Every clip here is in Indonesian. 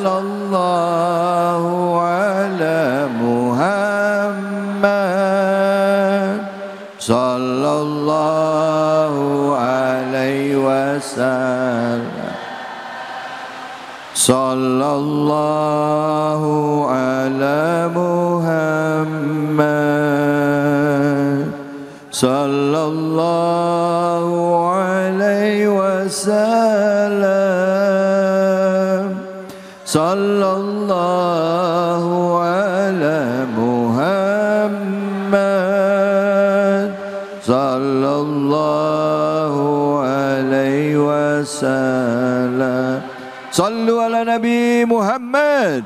sallallahu ala Muhammad sallallahu alaihi wasallam. Sallallahu ala Muhammad sallallahu alaihi wasallam. Sallallahu ala Muhammad sallallahu alaihi wasallam. Sallu ala Nabi Muhammad.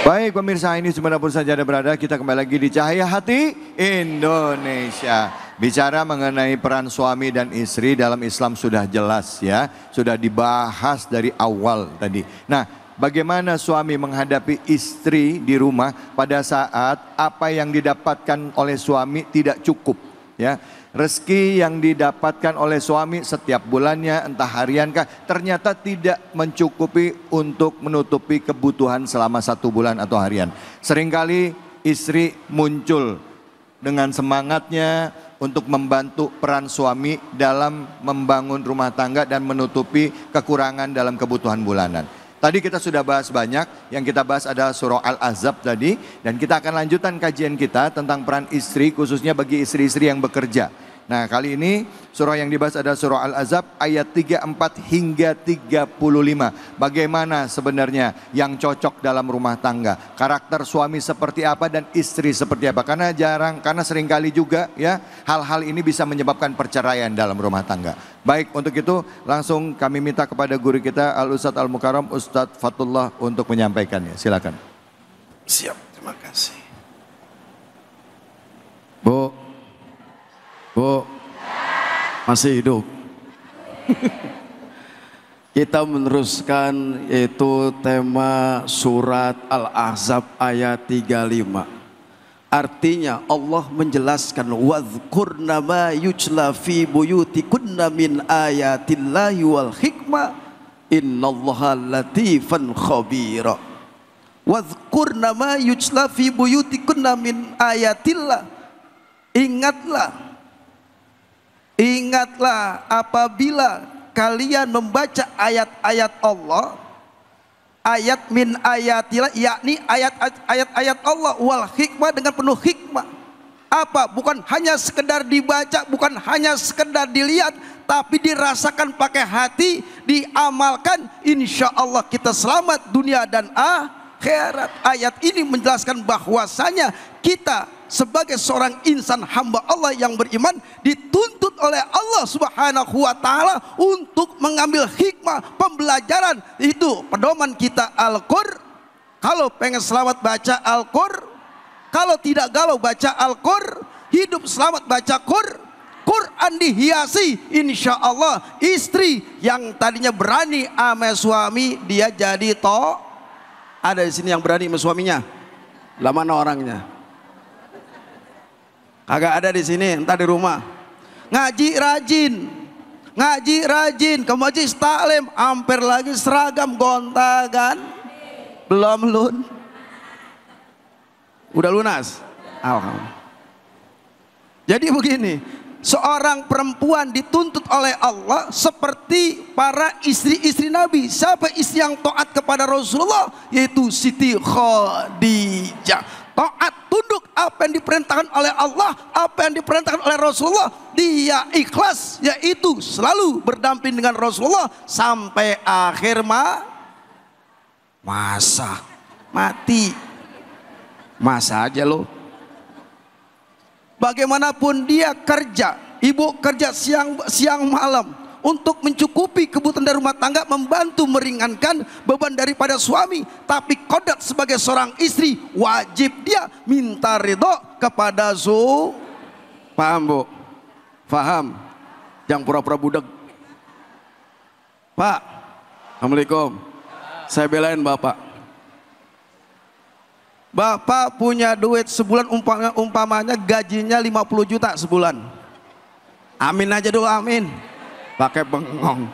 Baik pemirsa, ini dimanapun saja Anda berada, kita kembali lagi di Cahaya Hati Indonesia. Bicara mengenai peran suami dan istri dalam Islam sudah jelas ya, sudah dibahas dari awal tadi. Nah, bagaimana suami menghadapi istri di rumah pada saat apa yang didapatkan oleh suami tidak cukup ya. Rezeki yang didapatkan oleh suami setiap bulannya, entah hariankah, ternyata tidak mencukupi untuk menutupi kebutuhan selama 1 bulan atau harian. Seringkali istri muncul dengan semangatnya untuk membantu peran suami dalam membangun rumah tangga dan menutupi kekurangan dalam kebutuhan bulanan. Tadi kita sudah bahas banyak, yang kita bahas adalah surah Al-Ahzab tadi. Dan kita akan lanjutkan kajian kita tentang peran istri, khususnya bagi istri-istri yang bekerja. Nah, kali ini surah yang dibahas adalah surah Al-Ahzab ayat 34 hingga 35. Bagaimana sebenarnya yang cocok dalam rumah tangga, karakter suami seperti apa dan istri seperti apa. Karena seringkali juga ya hal-hal ini bisa menyebabkan perceraian dalam rumah tangga. Baik, untuk itu langsung kami minta kepada guru kita Al-Ustadz Al-Mukarram Ustadz Fatullah untuk menyampaikannya. Silakan. Siap, terima kasih. Bu, masih hidup. Kita meneruskan yaitu tema surat Al-Ahzab ayat 35. Artinya Allah menjelaskan wadhkurna ma yujla fi buyutikunna min ayatillahi wal hikmah innallaha latifan khabira. Wadhkurna ma yujla fi buyutikunna min ayatillah. Ingatlah apabila kalian membaca ayat-ayat Allah, ayat min ayatillah, yakni ayat-ayat Allah wal hikmah, dengan penuh hikmah. Apa? Bukan hanya sekedar dibaca, bukan hanya sekedar dilihat, tapi dirasakan pakai hati, diamalkan, insya Allah kita selamat dunia dan akhirat. Ayat ini menjelaskan bahwasanya kita sebagai seorang insan hamba Allah yang beriman dituntut oleh Allah Subhanahu wa taala untuk mengambil hikmah pembelajaran. Itu pedoman kita Al-Qur'an. Kalau pengen selamat baca Al-Qur'an, kalau tidak galau baca Al-Qur'an, hidup selamat baca Qur'an dihiasi, insya Allah istri yang tadinya berani sama suami dia jadi Ada di sini yang berani sama suaminya? Lah mana orangnya? Agak ada di sini, entah di rumah. Ngaji rajin, ke majelis taklim, hampir lagi seragam gontagan. Belum udah lunas. Alhamdulillah. Jadi begini, seorang perempuan dituntut oleh Allah seperti para istri-istri Nabi. Siapa istri yang taat kepada Rasulullah? Yaitu Siti Khadijah. Taat, tunduk apa yang diperintahkan oleh Allah, apa yang diperintahkan oleh Rasulullah. Dia ikhlas, yaitu selalu berdamping dengan Rasulullah sampai akhir masa mati. Masa aja loh. Bagaimanapun dia kerja, ibu kerja siang malam untuk mencukupi kebutuhan dari rumah tangga, membantu meringankan beban daripada suami. Tapi kodrat sebagai seorang istri, wajib dia minta ridho kepada Paham bu? Paham? Yang pura-pura budeg. Pak, Assalamualaikum. Saya belain bapak. Bapak punya duit sebulan, umpamanya gajinya 50 juta sebulan. Amin aja dulu, amin. Pakai bengong.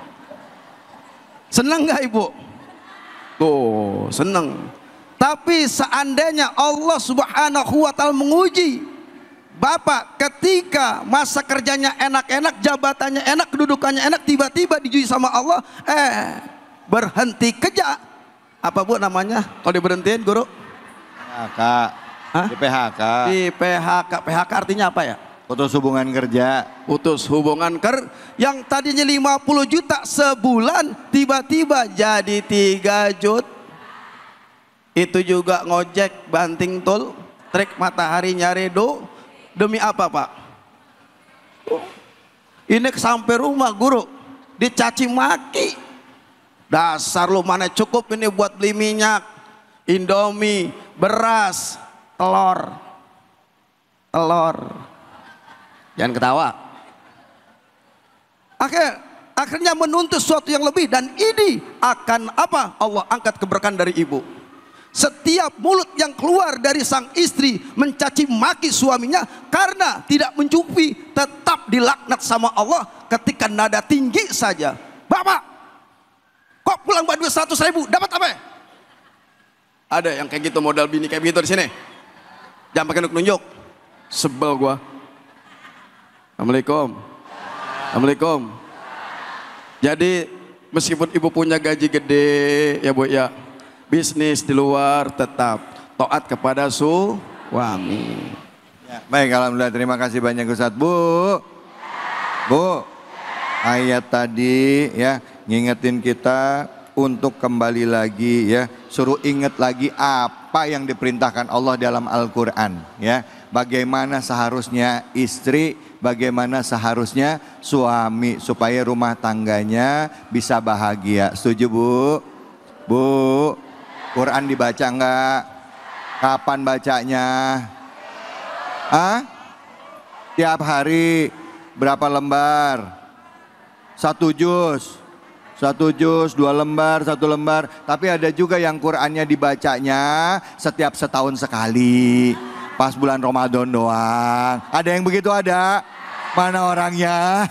Senang nggak ibu? Tuh, seneng. Tapi seandainya Allah Subhanahu wa taala menguji Bapak ketika masa kerjanya enak-enak, jabatannya enak, kedudukannya enak, tiba-tiba diuji sama Allah, berhenti kerja. Apa Bu namanya? Kalau diberhentiin guru? PHK. Di PHK. Di PHK. PHK artinya apa ya? Putus hubungan kerja. Putus hubungan kerja. Yang tadinya 50 juta sebulan tiba-tiba jadi 3 juta. Itu juga ngojek, banting tol, trek matahari nyari do. Demi apa Pak? Ini sampai rumah guru dicaci maki. Dasar lu mana cukup ini buat beli minyak, Indomie, beras, telur. Jangan ketawa. Akhirnya menuntut sesuatu yang lebih, dan ini akan apa? Allah angkat keberkahan dari ibu. Setiap mulut yang keluar dari sang istri mencaci maki suaminya karena tidak mencukupi, tetap dilaknat sama Allah ketika nada tinggi saja. Bapak, kok pulang buat duit 100.000, dapat apa? Ada yang kayak gitu, modal bini kayak gitu di sini. Jangan pakai nunjuk. Sebel gua. Assalamualaikum. Jadi meskipun ibu punya gaji gede ya Bu ya, bisnis di luar tetap taat kepada suami. Ya, baik, alhamdulillah, terima kasih banyak Ustadz. Bu, ayat tadi ya ngingetin kita untuk kembali lagi ya, suruh ingat lagi apa yang diperintahkan Allah dalam Al-Quran ya. Bagaimana seharusnya istri, bagaimana seharusnya suami supaya rumah tangganya bisa bahagia. Setuju Bu? Quran dibaca enggak? Kapan bacanya? Tiap hari berapa lembar? 1 juz, 2 lembar, 1 lembar. Tapi ada juga yang Qurannya dibacanya setiap setahun sekali, pas bulan Ramadan doang. Ada yang begitu ada? Mana orangnya?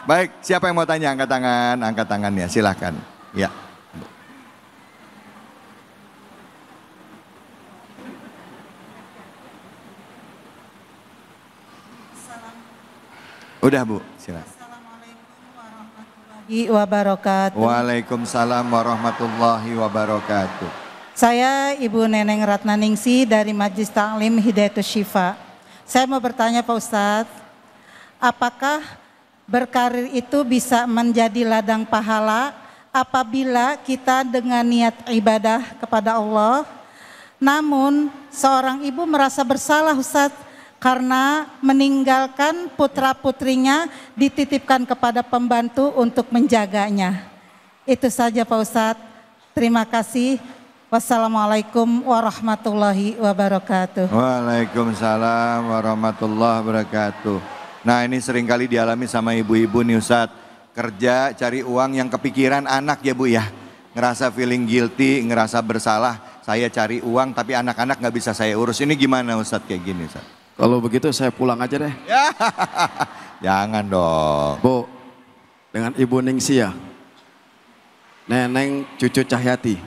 Baik, siapa yang mau tanya? Angkat tangannya, silahkan. Ya. Udah Bu, silakan. Assalamualaikum warahmatullahi wabarakatuh. Waalaikumsalam warahmatullahi wabarakatuh. Saya Ibu Neneng Ratnaningsi dari Majelis Ta'lim Hidayatus Syifa. Saya mau bertanya Pak Ustadz, apakah berkarir itu bisa menjadi ladang pahala apabila kita dengan niat ibadah kepada Allah, namun seorang ibu merasa bersalah Ustadz, karena meninggalkan putra-putrinya dititipkan kepada pembantu untuk menjaganya. Itu saja Pak Ustadz. Terima kasih. Wassalamualaikum warahmatullahi wabarakatuh. Waalaikumsalam warahmatullahi wabarakatuh. Nah, ini seringkali dialami sama ibu-ibu nih Ustadz. Kerja cari uang yang kepikiran anak ya Bu ya. Ngerasa feeling guilty, ngerasa bersalah. Saya cari uang tapi anak-anak gak bisa saya urus. Ini gimana Ustadz kayak gini Ustadz? Kalau begitu saya pulang aja deh. Ya, jangan dong. Bu, dengan Ibu Ningsi ya, Neneng cucu Cahyati.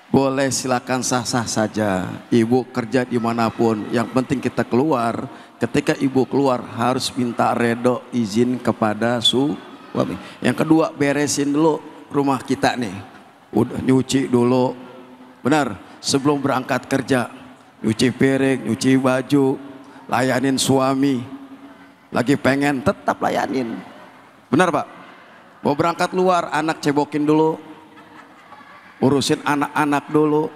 Boleh silakan sah-sah saja. Ibu kerja dimanapun, yang penting kita keluar. Ketika ibu keluar harus minta redo izin kepada suami. Yang kedua, beresin dulu rumah kita nih. Udah nyuci dulu, benar, sebelum berangkat kerja. Nyuci piring, nyuci baju, layanin suami. Lagi pengen tetap layanin. Benar Pak? Mau berangkat luar, anak cebokin dulu. Urusin anak-anak dulu.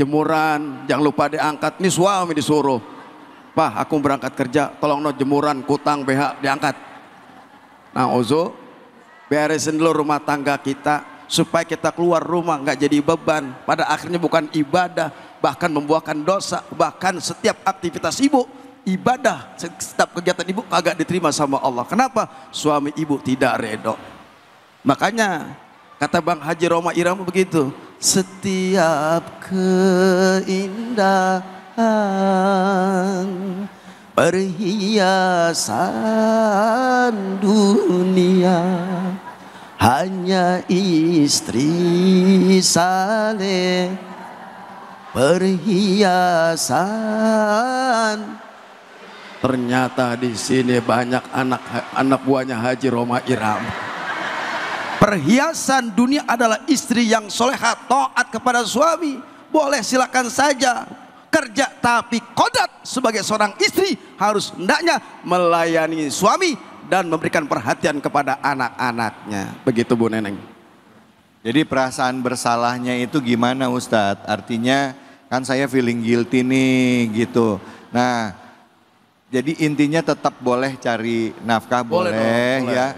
Jemuran, jangan lupa diangkat. Ini suami disuruh. Pak, aku berangkat kerja, tolong no jemuran, kutang, BH diangkat. Nah Ozo, beresin dulu rumah tangga kita. Supaya kita keluar rumah nggak jadi beban. Pada akhirnya bukan ibadah, bahkan membuahkan dosa. Bahkan setiap aktivitas ibu ibadah, setiap kegiatan ibu kagak diterima sama Allah. Kenapa? Suami ibu tidak redho. Makanya kata Bang Haji Roma Irama begitu, setiap keindahan perhiasan dunia hanya istri saleh, perhiasan. Ternyata di sini banyak anak buahnya Haji Roma Irama. Perhiasan dunia adalah istri yang soleha, taat kepada suami. Boleh silakan saja kerja, tapi kodrat sebagai seorang istri harus hendaknya melayani suami dan memberikan perhatian kepada anak-anaknya. Begitu Bu Neneng. Jadi perasaan bersalahnya itu gimana Ustadz? Artinya kan saya feeling guilty nih gitu. Nah, jadi intinya tetap boleh cari nafkah, boleh ya,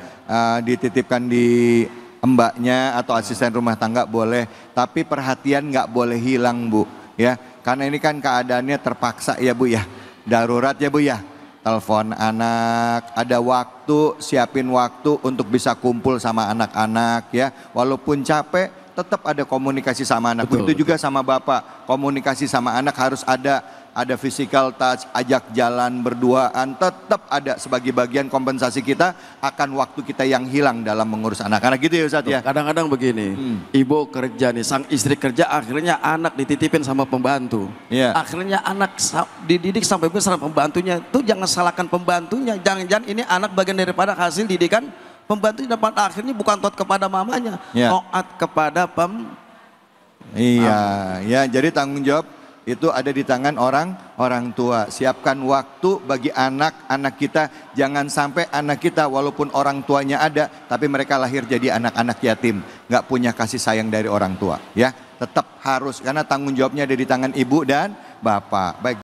dititipkan di mbaknya atau asisten rumah tangga boleh, tapi perhatian nggak boleh hilang Bu ya, karena ini kan keadaannya terpaksa ya Bu ya, darurat ya Bu ya, telepon anak, ada waktu, siapin waktu untuk bisa kumpul sama anak-anak ya, walaupun capek tetap ada komunikasi sama anak. Begitu juga sama bapak, komunikasi sama anak harus ada physical touch, ajak jalan berduaan, tetap ada sebagai bagian kompensasi kita akan waktu kita yang hilang dalam mengurus anak-anak gitu ya Ustaz ya. Kadang-kadang begini, ibu kerja nih, sang istri kerja, akhirnya anak dititipin sama pembantu. Akhirnya anak dididik sampai besar pembantunya, tuh jangan salahkan pembantunya, jangan-jangan ini anak bagian daripada hasil didikan pembantu, dapat akhirnya bukan taat kepada mamanya, taat kepada ya, jadi tanggung jawab itu ada di tangan orang tua. Siapkan waktu bagi anak-anak kita. Jangan sampai anak kita walaupun orang tuanya ada, tapi mereka lahir jadi anak-anak yatim, nggak punya kasih sayang dari orang tua. Ya, tetap harus, karena tanggung jawabnya ada di tangan ibu dan bapak. Baik.